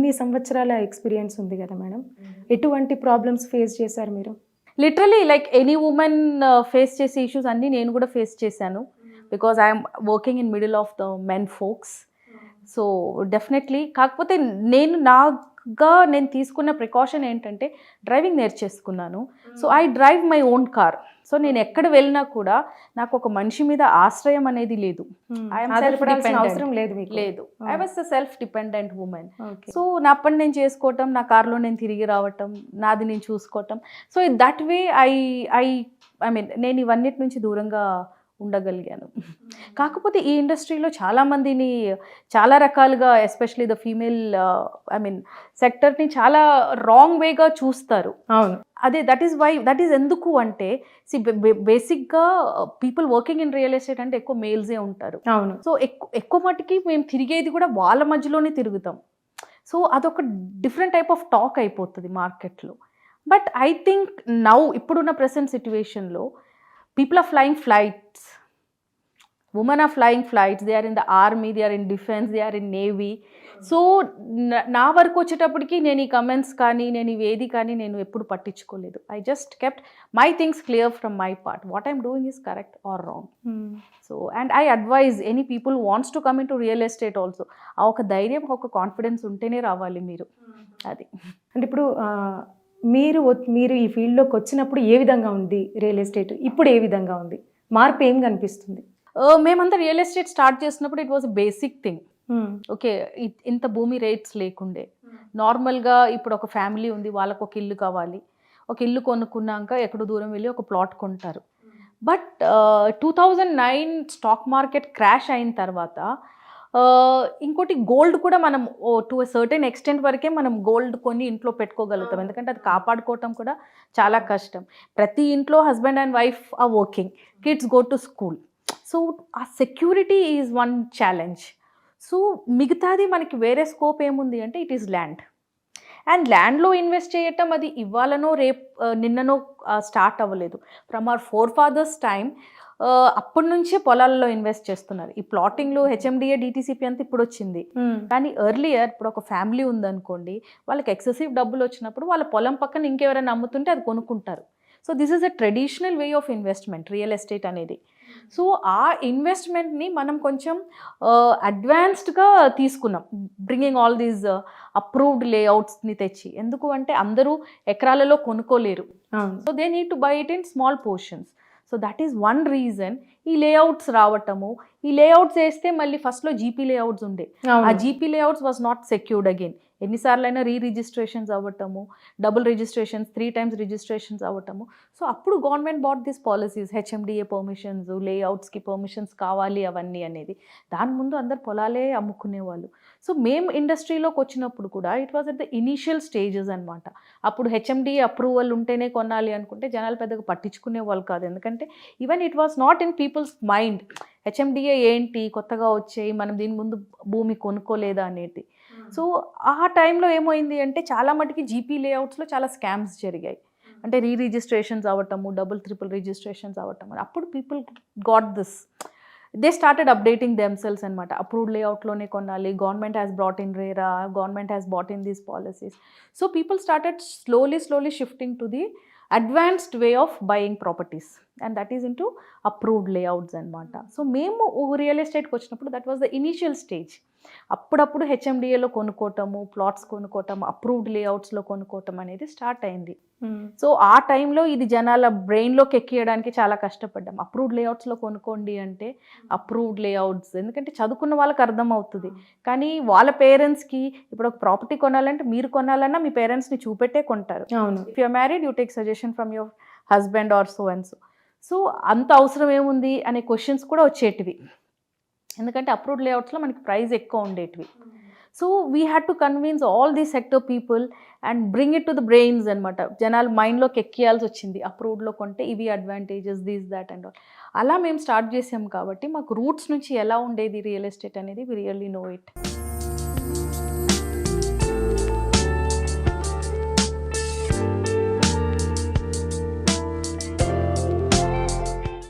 ఇన్ని సంవత్సరాల ఎక్స్పీరియన్స్ ఉంది కదా మేడం, ఎటువంటి ప్రాబ్లమ్స్ ఫేస్ చేశారు మీరు? Literally like any women face చేసే ఇష్యూస్ అన్నీ నేను కూడా ఫేస్ చేశాను, because I'm working in middle of the men folks. So definitely, కాకపోతే నేను తీసుకున్న ప్రికాషన్ ఏంటంటే డ్రైవింగ్ నేర్చేసుకున్నాను. So I drive my own car. So నేను ఎక్కడ వెళ్ళినా కూడా నాకు ఒక మనిషి మీద ఆశ్రయం అనేది లేదు. అవసరం లేదు. I was a self dependent women. So నా పని నేను చేసుకోవటం, నా కార్లో నేను తిరిగి రావటం, నాది నేను చూసుకోవటం. So that way I mean నేను ఇవన్నిటి నుంచి దూరంగా ఉండగలిగాను. కాకపోతే ఈ ఇండస్ట్రీలో చాలామందిని చాలా రకాలుగా, ఎస్పెషలీ ద ఫీమేల్ సెక్టర్ని చాలా రాంగ్ వేగా చూస్తారు. అవును, అదే దట్ ఈస్ ఎందుకు అంటే బేసిక్గా people working in real estate అంటే ఎక్కువ మేల్సే ఉంటారు. అవును. సో ఎక్కువ మటుకి మేము తిరిగేది కూడా వాళ్ళ మధ్యలోనే తిరుగుతాం. సో అదొక డిఫరెంట్ టైప్ ఆఫ్ టాక్ అయిపోతుంది మార్కెట్లో. బట్ ఐ థింక్ ఇప్పుడున్న ప్రెసెంట్ సిచ్యువేషన్లో people are flying flights, women are flying flights, they are in the army, they are in defense, they are in navy. So నా వరకు వచ్చేటప్పటికి నేను ఈ కమెంట్స్ కానీ నేను ఇవేది కానీ నేను ఎప్పుడు పట్టించుకోలేదు. I just kept my things clear from my part. What I'm doing is correct or wrong. So and I advise any people wants to come in to real estate also, ఆ ఒక ధైర్యం, ఒక కాన్ఫిడెన్స్ ఉంటేనే రావాలి మీరు. అది అంటే ఇప్పుడు మీరు ఈ ఫీల్డ్లోకి వచ్చినప్పుడు ఏ విధంగా ఉంది రియల్ ఎస్టేట్, ఇప్పుడు ఏ విధంగా ఉంది, మార్పు ఏం కనిపిస్తుంది? మేమంతా రియల్ ఎస్టేట్ స్టార్ట్ చేసినప్పుడు it was a basic thing. Okay, ఇంత భూమి రేట్స్ లేకుండే. నార్మల్గా ఇప్పుడు ఒక ఫ్యామిలీ ఉంది, వాళ్ళకు ఒక ఇల్లు కావాలి, ఒక ఇల్లు కొనుక్కున్నాక ఎక్కడో దూరం వెళ్ళి ఒక ప్లాట్ కొంటారు. బట్ 2009 స్టాక్ మార్కెట్ క్రాష్ అయిన తర్వాత ఇంకోటి గోల్డ్ కూడా మనం టు ఎ సర్టెన్ ఎక్స్టెంట్ వరకే మనం గోల్డ్ కొని ఇంట్లో పెట్టుకోగలుగుతాం, ఎందుకంటే అది కాపాడుకోవటం కూడా చాలా కష్టం. ప్రతి ఇంట్లో husband and wife are working, kids go to school. So ఆ security is one challenge. So మిగతాది మనకి వేరే స్కోప్ ఏముంది అంటే ఇట్ ఈస్ ల్యాండ్. అండ్ ల్యాండ్లో ఇన్వెస్ట్ చేయటం అది ఇవాళనో నిన్ననో స్టార్ట్ అవ్వలేదు. From our forefathers time అప్పటి నుంచే పొలాలలో ఇన్వెస్ట్ చేస్తున్నారు. ఈ ప్లాటింగ్లో హెచ్ఎండిఏ డిటిసిపి అంతా ఇప్పుడు వచ్చింది. కానీ ఎర్లియర్ ఇప్పుడు ఒక ఫ్యామిలీ ఉందనుకోండి, వాళ్ళకి ఎక్సెసివ్ డబ్బులు వచ్చినప్పుడు వాళ్ళ పొలం పక్కన ఇంకెవరైనా అమ్ముతుంటే అది కొనుక్కుంటారు. So this is a traditional way of investment real estate అనేది. సో ఆ ఇన్వెస్ట్మెంట్ని మనం కొంచెం అడ్వాన్స్డ్గా తీసుకున్నాం, బ్రింగింగ్ ఆల్ దీస్ అప్రూవ్డ్ లేఅవుట్స్ని తెచ్చి. ఎందుకు అంటే అందరూ ఎకరాలలో కొనుక్కోలేరు. So they need to buy it in small portions. So that is one reason ఈ లేఅవుట్స్ రావటము. ఈ లేఅవుట్స్ వేస్తే మళ్ళీ ఫస్ట్లో జీపీ లేఅవుట్స్ ఉండే, ఆ GP layouts was not secured again. ఎన్నిసార్లైనా రిజిస్ట్రేషన్స్ అవ్వటము, డబుల్ రిజిస్ట్రేషన్స్, 3 times రిజిస్ట్రేషన్స్ అవ్వటము. సో అప్పుడు government brought this policies, HMDA permissions, లేఅవుట్స్కి పర్మిషన్స్ కావాలి అవన్నీ అనేది. దాని ముందు అందరు పొలాలే అమ్ముకునేవాళ్ళు. సో మేము ఇండస్ట్రీలోకి వచ్చినప్పుడు కూడా it was at the initial stages అనమాట. అప్పుడు హెచ్ఎండిఏ అప్రూవల్ ఉంటేనే కొనాలి అనుకుంటే జనాలు పెద్దగా పట్టించుకునే వాళ్ళు కాదు, ఎందుకంటే even it was not in peoples mind. HMDA ఏంటి, కొత్తగా వచ్చాయి, మనం దీని ముందు భూమి కొనుక్కోలేదా అనేది. సో ఆ టైంలో ఏమైంది అంటే చాలా మటుకి జీపీ లేఅవుట్స్లో చాలా స్కామ్స్ జరిగాయి. అంటే రిజిస్ట్రేషన్స్ అవ్వటము, డబుల్ ట్రిపుల్ రిజిస్ట్రేషన్స్ అవ్వటము. అప్పుడు people got this, they started updating themselves అనమాట. అప్రూవ్డ్ లేఅవుట్లోనే కొనాలి, government has brought in RERA, government has brought in these policies. So people started slowly shifting to the advanced way of buying properties, and that is in to approved layouts అనమాట. So మేము real ఎస్టేట్కి వచ్చినప్పుడు that was the initial stage. అప్పుడప్పుడు హెచ్ఎండిఏలో కొనుక్కోవటము, plots కొనుక్కోవటం, approved లేఅవుట్స్లో కొనుక్కోవటం అనేది start అయింది. So ఆ టైంలో ఇది జనాల బ్రెయిన్లోకి ఎక్కియడానికి చాలా కష్టపడ్డాం. అప్రూవ్డ్ లేఅవుట్స్లో కొనుక్కోండి అంటే అప్రూవ్డ్ లేఅవుట్స్, ఎందుకంటే చదువుకున్న వాళ్ళకి అర్థం అవుతుంది. కానీ వాళ్ళ పేరెంట్స్కి ఇప్పుడు ఒక ప్రాపర్టీ కొనాలంటే మీరు కొనాలన్నా మీ పేరెంట్స్ని చూపెట్టే కొంటారు. If you're married you take suggestion from your husband or so and so. So అంత అవసరం ఏముంది అనే క్వశ్చన్స్ కూడా వచ్చేటివి, ఎందుకంటే అప్రూవ్డ్ లేఅవుట్స్లో మనకి ప్రైస్ ఎక్కువ ఉండేటివి. So we had to convince all the sector people and bring it to the brains అనమాట. జనాలు మైండ్లోకి ఎక్కియాల్సి వచ్చింది, అప్రూవ్డ్లో కొంటే ఇవి advantages, these that and all. అలా మేము స్టార్ట్ చేసాం కాబట్టి మాకు రూట్స్ నుంచి ఎలా ఉండేది రియల్ ఎస్టేట్ అనేది వి రియల్లీ నో ఇట్.